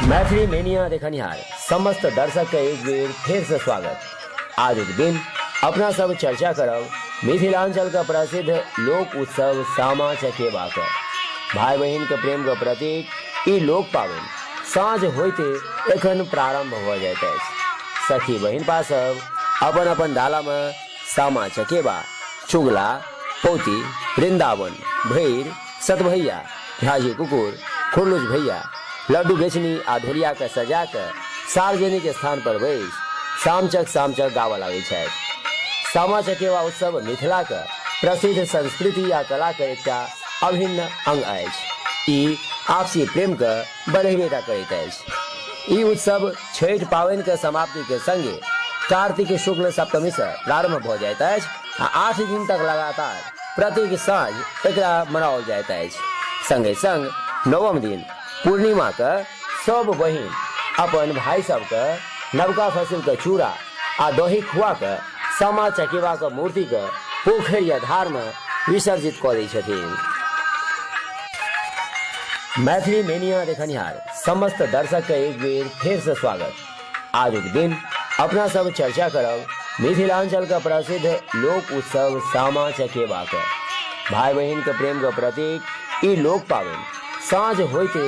Maithili mania देखनिहार समस्त दर्शक के एक बेर फिर से स्वागत। आज के दिन अपना सब चर्चा करब मिथिलांचल का प्रसिद्ध लोक उत्सव सामा चकेबा के। भाई बहन के प्रेम के प्रतीक ई लोक पावन साँझ होते एखन प्रारंभ हो जाइत अछि। सखी बहन पासब अपन अपन डाला में सामा चकेबा, चुगला, पौती, वृंदावन, भैर, सतभैया, झाजी कुकुर, खुरलुच भैया, लड्डू बेचनी आ ढोलिया के सजा के सार्वजनिक स्थान पर बैस सामचक गावऽ लागै छथि। सामा चकेबा उत्सव मिथिला के प्रसिद्ध संस्कृति आ कला के एकटा अभिन्न अंग अछि। ई आपसी प्रेम के बढ़ेबेटा करैत अछि। ई उत्सव छठि पावनि के समाप्ति के संगे कार्तिक शुक्ल सप्तमी से प्रारंभ भ जाइत अछि आ 8 दिन तक लगातार प्रत्येक साँझ एकरा मनाओल जाइत अछि। संगे संग नवम दिन पूर्णिमा के सब बहिन अपन भाई सब के नवका फसिल के चूड़ा आ दही खुआ के सामा चकेबा के मूर्ति के पोखरि या धार में विसर्जित कऽ दै छथिन। मैथिली मेनिया देखनिहार समस्त दर्शक के एक बेर फिर से स्वागत। आज के दिन अपना सब चर्चा करब मिथिलांचल का प्रसिद्ध लोक उत्सव सामा चकेबा के। भाई बहन के प्रेम के प्रतीक ई लोक पावन साँझ होते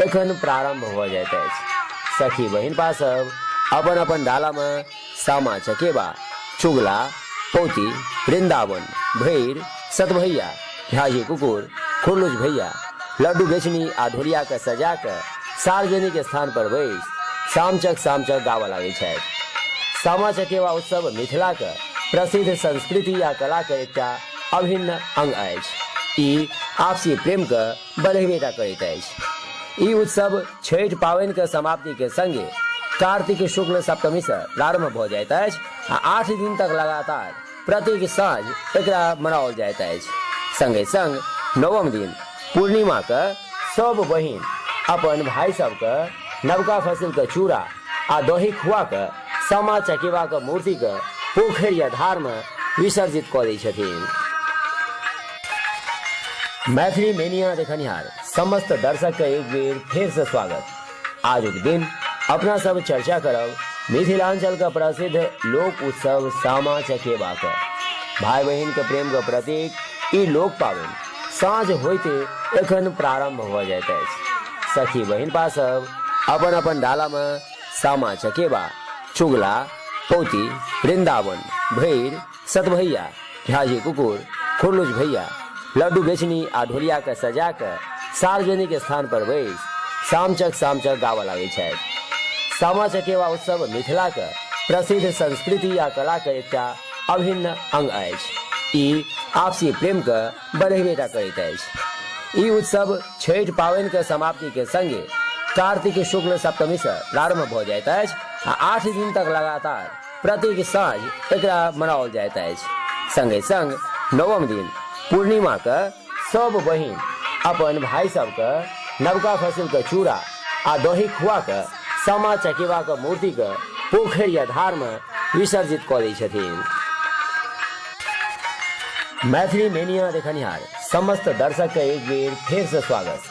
एखन प्रारंभ हो जाइत अछि। सखी बहन पासब अपन अपन डाला में सामा चकेबा, चुगला, पौती, वृंदावन, भैर, सतभैया, झाजी कुकुर, खुरलुच भैया, लड्डू बेचनी आ ढोलिया के सजा के सार्वजनिक स्थान पर बैस सामचक गावऽ लागै छथि। सामा चकेबा उत्सव मिथिला के प्रसिद्ध संस्कृति आ कला के एकटा अभिन्न अंग अछि। ई आपसी प्रेम के बढ़ेबेटा करैत अछि। ई उत्सव छठि पावनि के समाप्ति के संगे कार्तिक शुक्ल सप्तमी से प्रारंभ भ जाइत अछि आ 8 दिन तक लगातार प्रत्येक साँझ एकरा मनाओल जाइत अछि। संगे संग नवम दिन पूर्णिमा के सब बहिन अपन भाई सब के नवका फसिल के चूड़ा आ दही खुआ के सामा चकेबा के मूर्ति के पोखरि या धार में विसर्जित कऽ दै छथिन। मैथिली मेनिया देखनिहार समस्त दर्शक के एक बेर फिर से स्वागत। आज के दिन अपना सब चर्चा करब मिथिलांचल का प्रसिद्ध लोक उत्सव सामा चकेबा के। भाई बहन के प्रेम के प्रतीक ई लोक पावन साँझ होते एखन प्रारंभ हो जाइत अछि। सखी बहन पासब अपन अपन डाला में सामा चकेबा, चुगला, पौती, वृंदावन, भैर, सतभैया, झाजी कुकुर, खुरलुच भैया, लड्डू बेचनी आ ढोलिया के सजा के सार्वजनिक स्थान पर बैस सामचक गावऽ लागै छथि। सामा चकेबा उत्सव मिथिला के प्रसिद्ध संस्कृति आ कला के एकटा अभिन्न अंग अछि। ई आपसी प्रेम के बढ़ेबेटा करैत अछि। ई उत्सव छठि पावनि के समाप्ति के संगे कार्तिक शुक्ल सप्तमी से प्रारंभ भ जाइत अछि आ 8 दिन तक लगातार प्रत्येक साँझ एकरा मनाओल जाइत अछि। संगे संग नवम दिन पूर्णिमा के सब बहिन अपन भाई सब के नवका फसिल के चूड़ा आ दही खुआ के सामा चकेबा के मूर्ति के पोखरि या धार में विसर्जित कऽ दै छथिन। मैथिली मेनिया देखनिहार समस्त दर्शक के एक बेर फिर से स्वागत।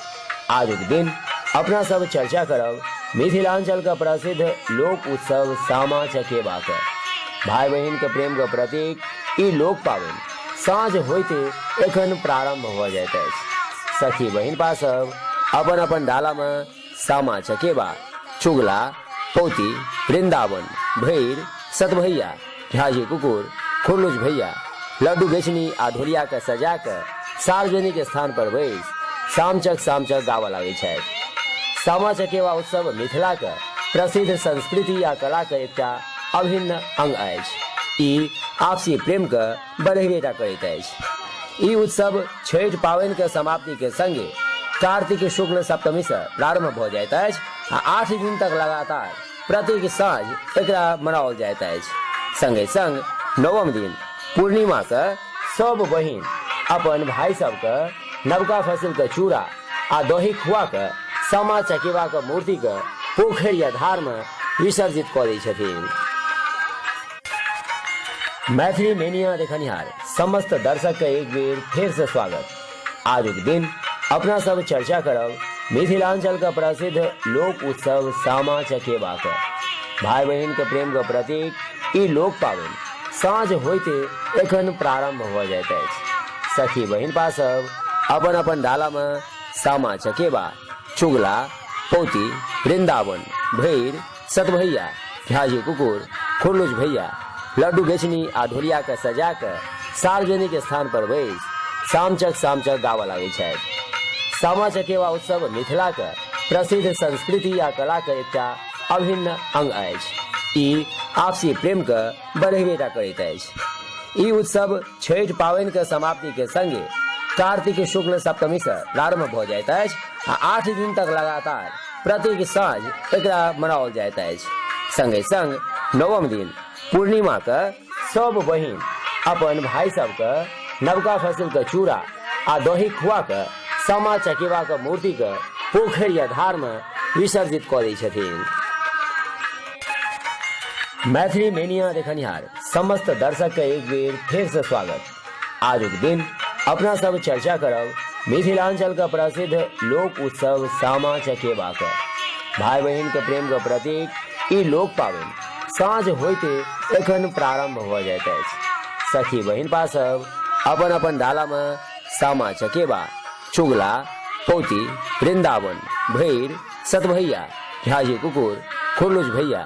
आज के दिन अपना सब चर्चा करब मिथिलांचल का प्रसिद्ध लोक उत्सव सामा चकेबा के। भाई बहन के प्रेम के प्रतीक ई लोक पावन साँझ होते एखन प्रारंभ हो जाइत अछि। सखी बहन पासब अपन अपन डाला में सामा चकेबा, चुगला, पौती, वृंदावन, भैर, सतभैया, झाजी कुकुर, खुरलुच भैया, लड्डू बेचनी आ ढोलिया के सजा के सार्वजनिक स्थान पर बैस सामचक गावऽ लागै छथि। सामा चकेबा उत्सव मिथिला के प्रसिद्ध संस्कृति आ कला के एकटा अभिन्न अंग अछि। ई आपसी प्रेम के बढ़ेबेटा करैत अछि। ई उत्सव छठि पावनि के समाप्ति के संगे कार्तिक शुक्ल सप्तमी से प्रारंभ भ जाइत अछि आ 8 दिन तक लगातार प्रत्येक साँझ एकरा मनाओल जाइत अछि। संगे संग नवम दिन पूर्णिमा के सब बहिन अपन भाई सब के नवका फसिल के चूड़ा आ दही खुआ के सामा चकेबा के मूर्ति के पोखरि या धार में विसर्जित कऽ दै छथिन। मैथिली मेनिया देखनिहार समस्त दर्शक के एक बेर फिर से स्वागत। आज के दिन अपना सब चर्चा करब मिथिलांचल का प्रसिद्ध लोक उत्सव सामा चकेबा का भाई बहन के प्रेम का प्रतीक ई लोक पावन साँझ होते एखन प्रारंभ हो जाता है। सखी बहन पासब अपन अपन डाला में सामा चकेबा, चुगला, पोती, वृंदावन, भैर, सतभैया, झाजी कुकुर, खुरलुज भैया, लड्डू बेचनी आधुरिया का सजा कर सार्वजनिक स्थान पर बैस सामचक गावा लागे छै। सामा चकेबा उत्सव मिथिला का प्रसिद्ध संस्कृति या कला का एक अभिन्न अंग अछि। ई आपसी प्रेम का बढ़ेबेटा करैत अछि। ई उत्सव छठ पावनि के समाप्ति के संगे कार्तिक शुक्ल सप्तमी से प्रारंभ भ जाइत अछि आ 8 दिन तक लगातार प्रत्येक साँझ एकरा मनाओल जाइत अछि। संगे संग नवम दिन पूर्णिमा का सब बहिन अपन भाई सब का नवका फसिल का चूड़ा आ दही खुआ के सामा चकेबा का मूर्ति के पोखर या धार में विसर्जित कऽ दै छथिन। मैथिली मेनिया देखनिहार समस्त दर्शक के एक बेर फिर से स्वागत। आज के दिन अपना सब चर्चा करब मिथिलांचल का प्रसिद्ध लोक उत्सव सामा चकेबा का भाई बहन के प्रेम का प्रतीक ई लोक पावन साँझ होते एखन प्रारंभ हो जाता है। सखी बहन पासब अपन अपन डाला में सामा चकेबा, चुगला, पोती, वृंदावन, भैर, सतभैया, झाजी कुकुर, खुरलुज भैया,